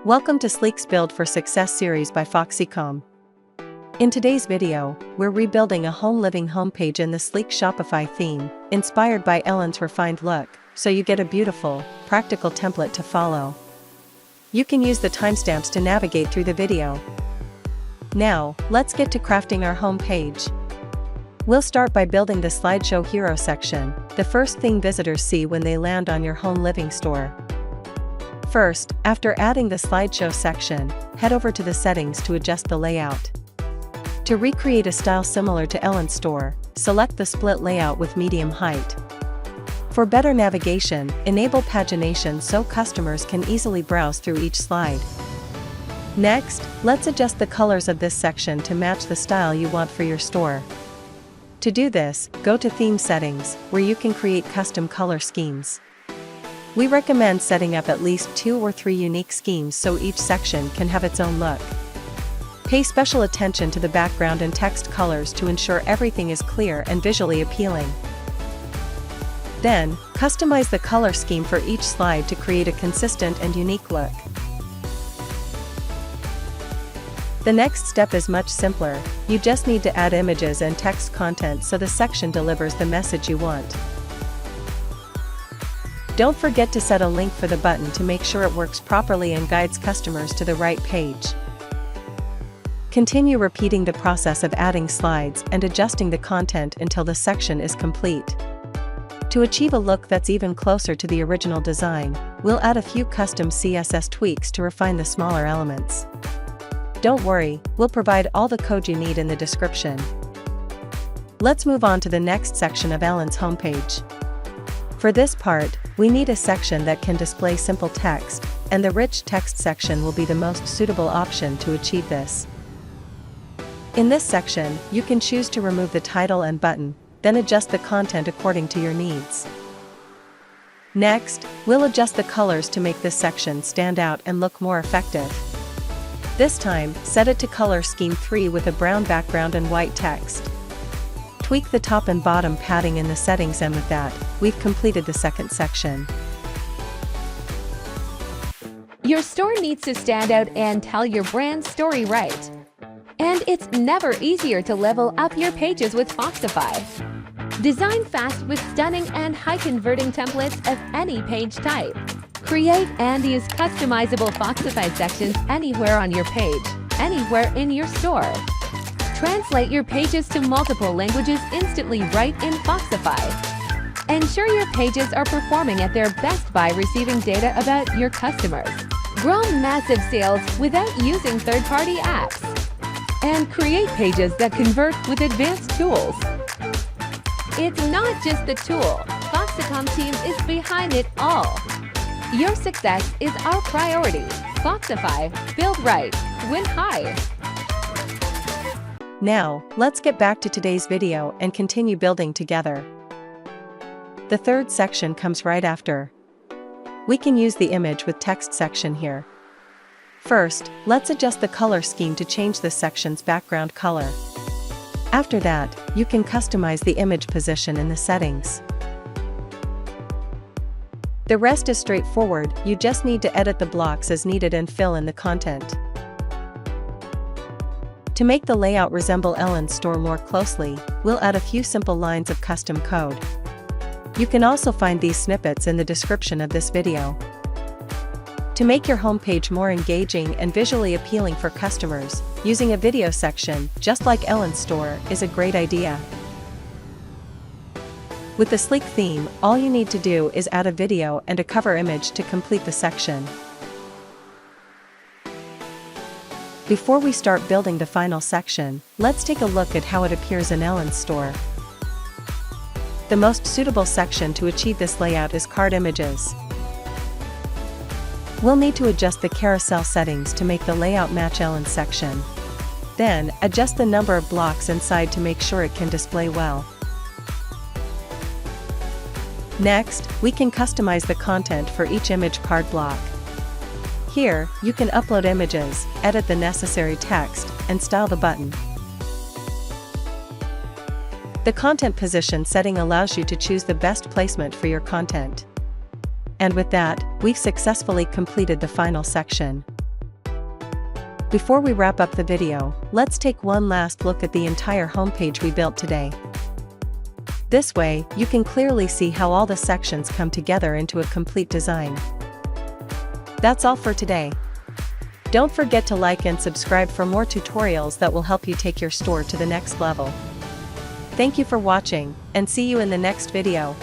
Welcome to Sleek's Build for Success series by Foxecom. In today's video, we're rebuilding a home living homepage in the sleek Shopify theme, inspired by Ellen's refined look, so you get a beautiful, practical template to follow. You can use the timestamps to navigate through the video. Now, let's get to crafting our homepage. We'll start by building the Slideshow Hero section, the first thing visitors see when they land on your home living store. First, after adding the Slideshow section, head over to the settings to adjust the layout. To recreate a style similar to Ellen's store, select the split layout with medium height. For better navigation, enable pagination so customers can easily browse through each slide. Next, let's adjust the colors of this section to match the style you want for your store. To do this, go to Theme Settings, where you can create custom color schemes. We recommend setting up at least 2 or 3 unique schemes so each section can have its own look. Pay special attention to the background and text colors to ensure everything is clear and visually appealing. Then, customize the color scheme for each slide to create a consistent and unique look. The next step is much simpler. You just need to add images and text content so the section delivers the message you want. Don't forget to set a link for the button to make sure it works properly and guides customers to the right page. Continue repeating the process of adding slides and adjusting the content until the section is complete. To achieve a look that's even closer to the original design, we'll add a few custom CSS tweaks to refine the smaller elements. Don't worry, we'll provide all the code you need in the description. Let's move on to the next section of Ellen's homepage. For this part, we need a section that can display simple text, and the rich text section will be the most suitable option to achieve this. In this section, you can choose to remove the title and button, then adjust the content according to your needs. Next, we'll adjust the colors to make this section stand out and look more effective. This time, set it to Color Scheme 3 with a brown background and white text. Tweak the top and bottom padding in the settings, and with that, we've completed the second section. Your store needs to stand out and tell your brand story right. And it's never easier to level up your pages with Foxify. Design fast with stunning and high-converting templates of any page type. Create and use customizable Foxify sections anywhere on your page, anywhere in your store. Translate your pages to multiple languages instantly right in Foxify. Ensure your pages are performing at their best by receiving data about your customers. Grow massive sales without using third-party apps. And create pages that convert with advanced tools. It's not just the tool. Foxecom team is behind it all. Your success is our priority. Foxify, build right, win high. Now, let's get back to today's video and continue building together. The third section comes right after. We can use the image with text section here. First, let's adjust the color scheme to change this section's background color. After that, you can customize the image position in the settings. The rest is straightforward, you just need to edit the blocks as needed and fill in the content. To make the layout resemble Ellen's store more closely, we'll add a few simple lines of custom code. You can also find these snippets in the description of this video. To make your homepage more engaging and visually appealing for customers, using a video section, just like Ellen's store, is a great idea. With the sleek theme, all you need to do is add a video and a cover image to complete the section. Before we start building the final section, let's take a look at how it appears in Ellen's store. The most suitable section to achieve this layout is card images. We'll need to adjust the carousel settings to make the layout match Ellen's section. Then, adjust the number of blocks inside to make sure it can display well. Next, we can customize the content for each image card block. Here, you can upload images, edit the necessary text, and style the button. The content position setting allows you to choose the best placement for your content. And with that, we've successfully completed the final section. Before we wrap up the video, let's take one last look at the entire homepage we built today. This way, you can clearly see how all the sections come together into a complete design. That's all for today. Don't forget to like and subscribe for more tutorials that will help you take your store to the next level. Thank you for watching, and see you in the next video.